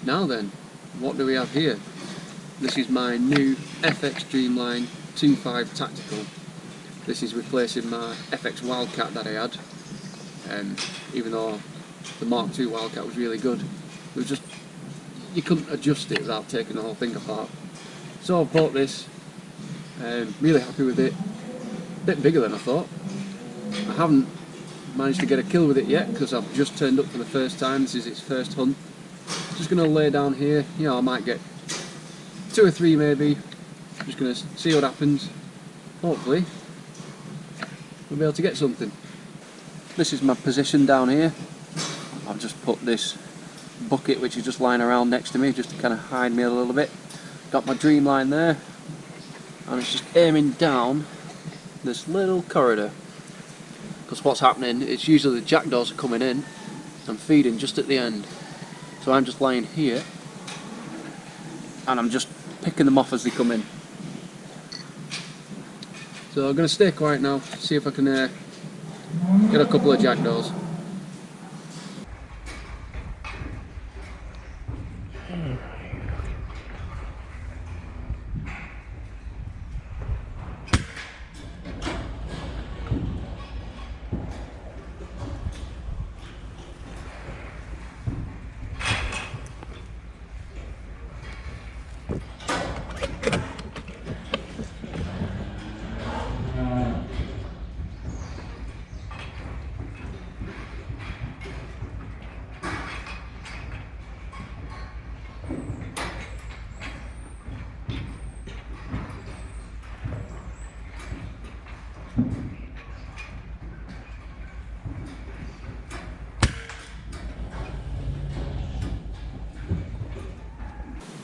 Now then, what do we have here? This is my new FX Dreamline 2.5 Tactical. This is replacing my FX Wildcat that I had. Even though the Mark II Wildcat was really good, it was just, you couldn't adjust it without taking the whole thing apart. So I bought this, really happy with it. A bit bigger than I thought. I haven't managed to get a kill with it yet because I've just turned up for the first time. This is its first hunt. Just going to lay down here, you know, I might get 2 or 3 maybe. Just going to see what happens. Hopefully we'll be able to get something. This is my position down here. I've just put this bucket which is just lying around next to me just to kind of hide me a little bit. Got my Dreamline there and it's just aiming down this little corridor, because what's happening is usually the jackdaws are coming in and feeding just at the end. So I'm just lying here and I'm just picking them off as they come in. So I'm going to stay quiet now, see if I can get a couple of jackdaws.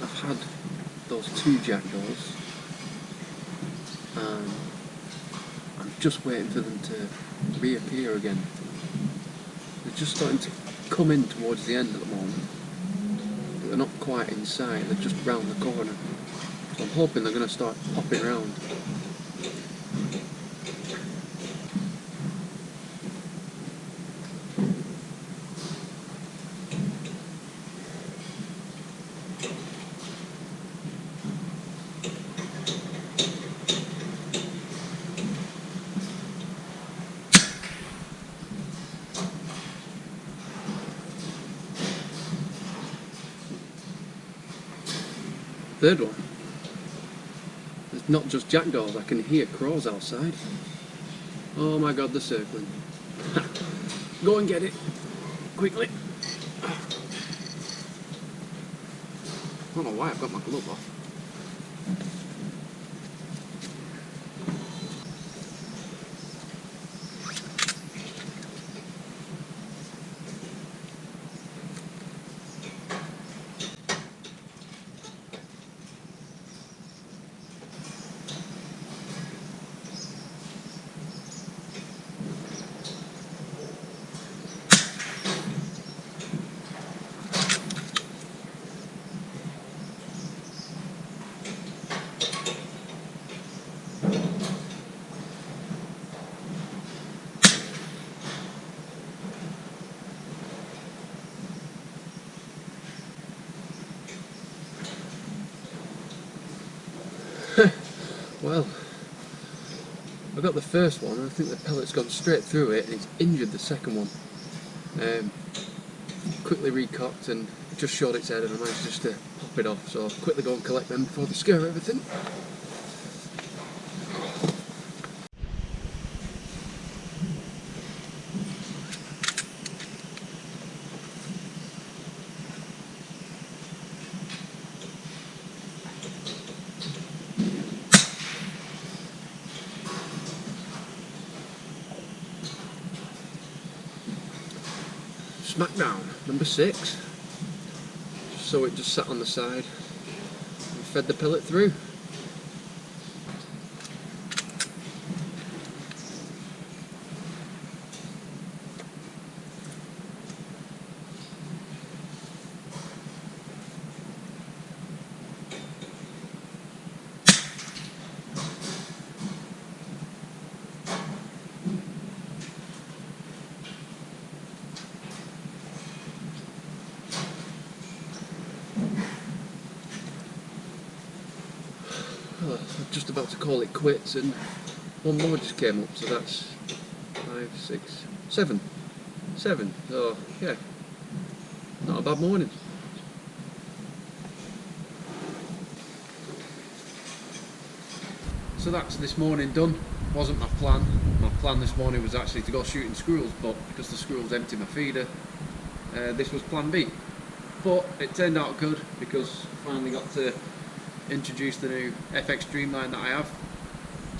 I've had those 2 jackdaws and I'm just waiting for them to reappear again. They're just starting to come in towards the end at the moment, but they're not quite inside, they're just round the corner. So I'm hoping they're going to start popping around. Third one. It's not just jackdaws, I can hear crows outside. Oh my god, they're circling. Go and get it. Quickly. I don't know why I've got my glove off. Well, I got the first one and I think the pellet's gone straight through it and it's injured the second one. Quickly recocked and it just showed its head and I managed just to pop it off, so I'll quickly go and collect them before they scare everything. Smackdown, number 6. So it just sat on the side and fed the pellet through. I'm just about to call it quits, and one more just came up, so that's 5, 6, 7. 7. So yeah, not a bad morning. So that's this morning done. Wasn't my plan. My plan this morning was actually to go shooting squirrels, but because the squirrels emptied my feeder, this was plan B. But it turned out good because I finally got to introduce the new FX Dreamline that I have.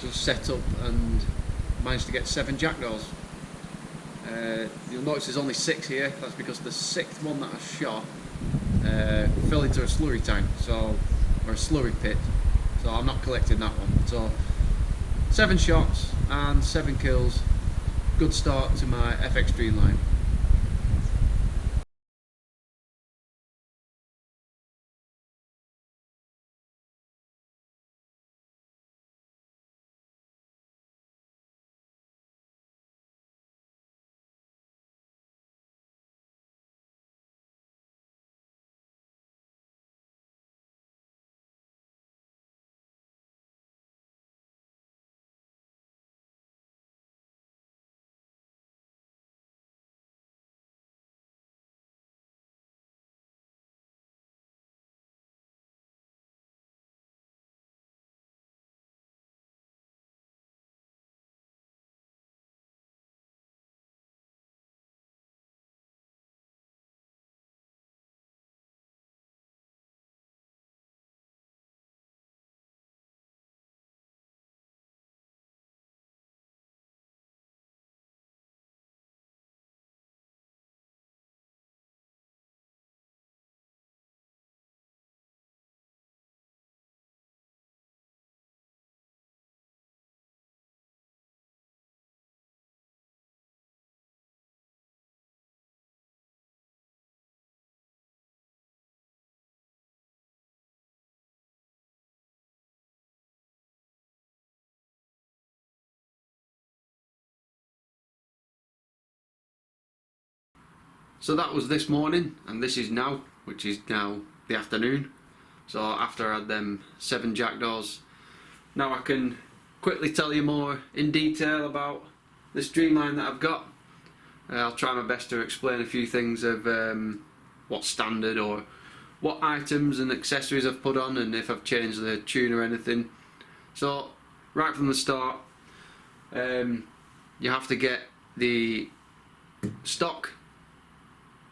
Just set up and managed to get 7 jackdaws. You'll notice there's only 6 here. That's because the 6th one that I shot fell into a slurry tank, or a slurry pit. So I'm not collecting that one. So 7 shots and 7 kills. Good start to my FX Dreamline. So that was this morning, and this is now, which is now the afternoon. So after I had them 7 jackdaws, now I can quickly tell you more in detail about this Dreamline that I've got. I'll try my best to explain a few things of what's standard, or what items and accessories I've put on, and if I've changed the tune or anything. So right from the start, you have to get the stock.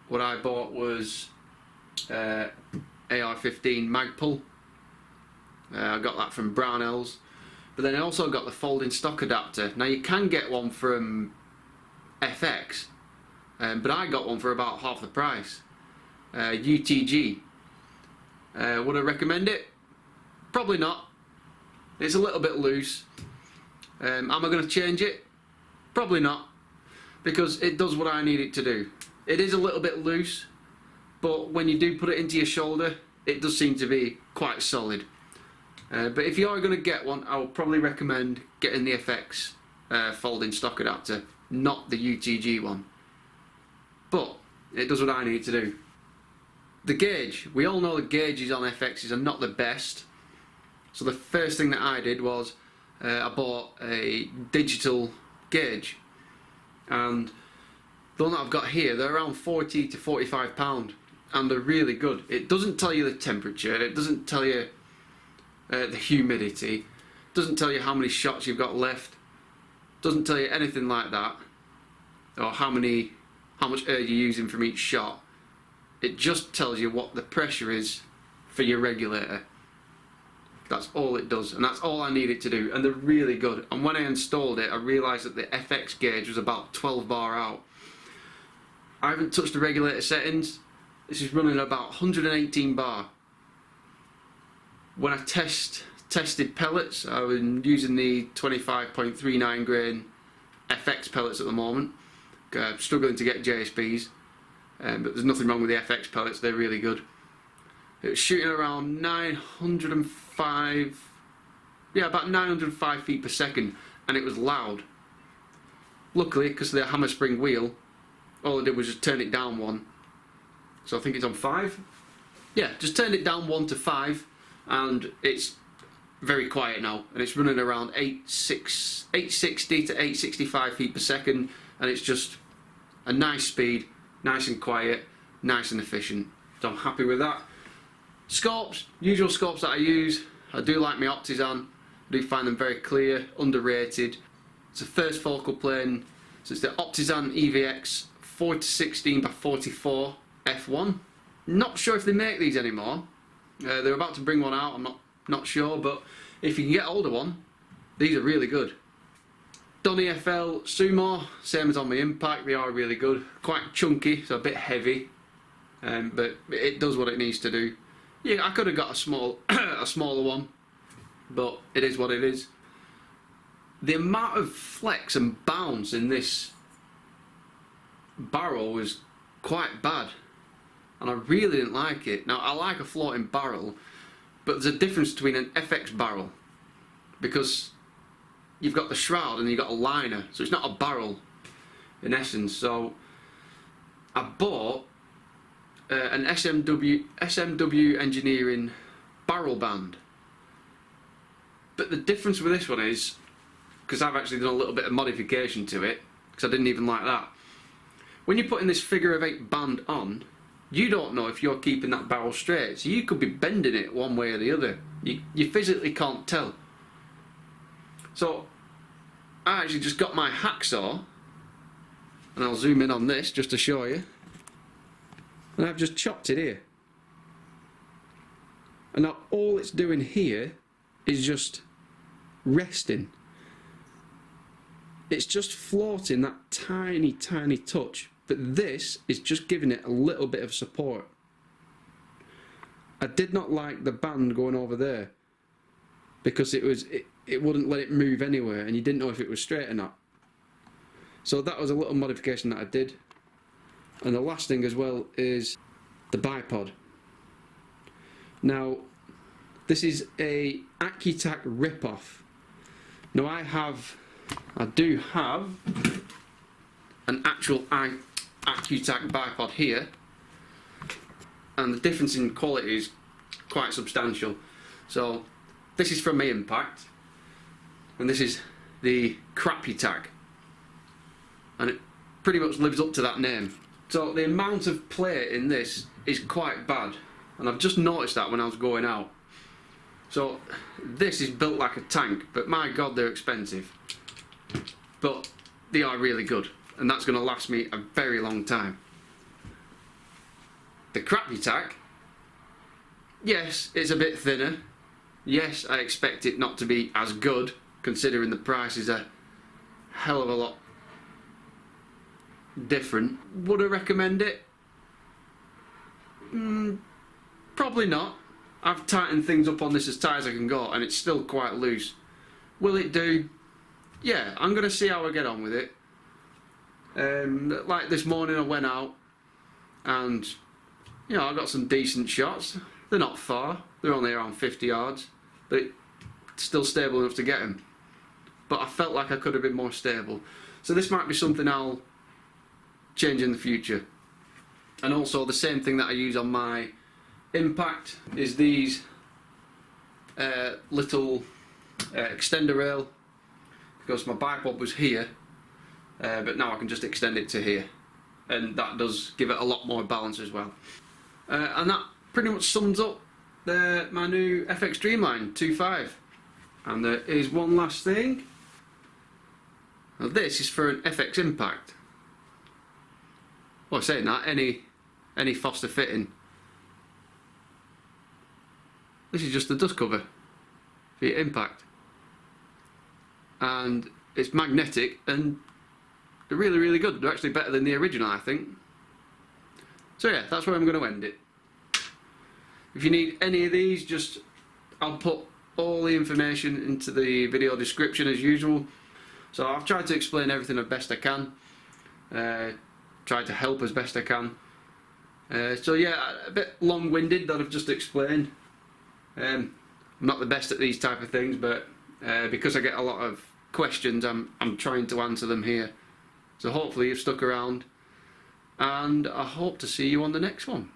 What I bought was AR-15 Magpul. I got that from Brownells, but then I also got the folding stock adapter. Now you can get one from FX, but I got one for about half the price. UTG. Would I recommend it? Probably not. It's a little bit loose. Am I going to change it? Probably not, because it does what I need it to do. It is a little bit loose, but when you do put it into your shoulder, it does seem to be quite solid. But if you are going to get one, I would probably recommend getting the FX folding stock adapter, not the UTG one. But it does what I need it to do. The gauge. We all know the gauges on FXs are not the best. So the first thing that I did was I bought a digital gauge, and the one that I've got here, they're around £40 to £45, and they're really good. It doesn't tell you the temperature, it doesn't tell you the humidity, it doesn't tell you how many shots you've got left, it doesn't tell you anything like that, or how much air you're using from each shot. It just tells you what the pressure is for your regulator. That's all it does, and that's all I need it to do, and they're really good. And when I installed it, I realised that the FX gauge was about 12 bar out. I haven't touched the regulator settings. This is running about 118 bar. When I tested pellets, I was using the 25.39 grain FX pellets at the moment. Struggling to get JSPs, but there's nothing wrong with the FX pellets, they're really good. It was shooting around 905, yeah, about 905 feet per second, and it was loud. Luckily, because of the hammer spring wheel, all I did was just turn it down 1. So I think it's on 5. Yeah, just turned it down 1 to 5, and it's very quiet now, and it's running around 860 to 865 feet per second, and it's just a nice speed, nice and quiet, nice and efficient. So I'm happy with that. Scopes, usual scopes that I use. I do like my Optisan. I do find them very clear, underrated. It's a first focal plane, so it's the Optisan EVX 40-16 by 44 F1. Not sure if they make these anymore. They're about to bring one out, I'm not sure, but if you can get hold of one, these are really good. Donny FL Sumo, same as on my Impact, they are really good. Quite chunky, so a bit heavy, but it does what it needs to do. Yeah, I could have got a smaller one, but it is what it is. The amount of flex and bounce in this barrel was quite bad, and I really didn't like it. Now, I like a floating barrel, but there's a difference between an FX barrel, because you've got the shroud and you've got a liner, so it's not a barrel in essence. So I bought an SMW Engineering barrel band, but the difference with this one is, because I've actually done a little bit of modification to it, because I didn't even like that. When you're putting this figure of 8 band on, you don't know if you're keeping that barrel straight, so you could be bending it one way or the other. You physically can't tell. So I actually just got my hacksaw, and I'll zoom in on this just to show you, and I've just chopped it here. And now all it's doing here is just resting. It's just floating that tiny, tiny touch, but this is just giving it a little bit of support. I did not like the band going over there, because it wouldn't let it move anywhere, and you didn't know if it was straight or not. So that was a little modification that I did. And the last thing as well is the bipod. Now, this is a Accu-Tac rip-off. Now I do have an actual Accu-Tac bipod here, and the difference in quality is quite substantial. So this is from my Impact, and this is the Crapu-Tac, and it pretty much lives up to that name. So the amount of play in this is quite bad, and I've just noticed that when I was going out. So this is built like a tank, but my god, they're expensive. But they are really good, and that's going to last me a very long time. The Crapu-Tac, yes, it's a bit thinner. Yes, I expect it not to be as good, considering the price is a hell of a lot different. Would I recommend it? Probably not. I've tightened things up on this as tight as I can go, and it's still quite loose. Will it do? Yeah, I'm going to see how I get on with it. Like this morning I went out, and you know, I got some decent shots. They're not far, they're only around 50 yards, but it's still stable enough to get them. But I felt like I could have been more stable. So this might be something I'll change in the future. And also the same thing that I use on my Impact is these little extender rail, because my bipod was here, but now I can just extend it to here, and that does give it a lot more balance as well. And that pretty much sums up my new FX Dreamline 2.5. And there is one last thing. Now this is for an FX Impact. Well, saying that, any Foster fitting. This is just the dust cover for your Impact, and it's magnetic, and they're really, really good. They're actually better than the original, I think. So yeah, that's where I'm going to end it. If you need any of these, I'll put all the information into the video description as usual. So I've tried to explain everything as best I can, tried to help as best I can. So yeah, a bit long-winded that I've just explained. I'm not the best at these type of things, but because I get a lot of questions, I'm trying to answer them here. So hopefully you've stuck around, and I hope to see you on the next one.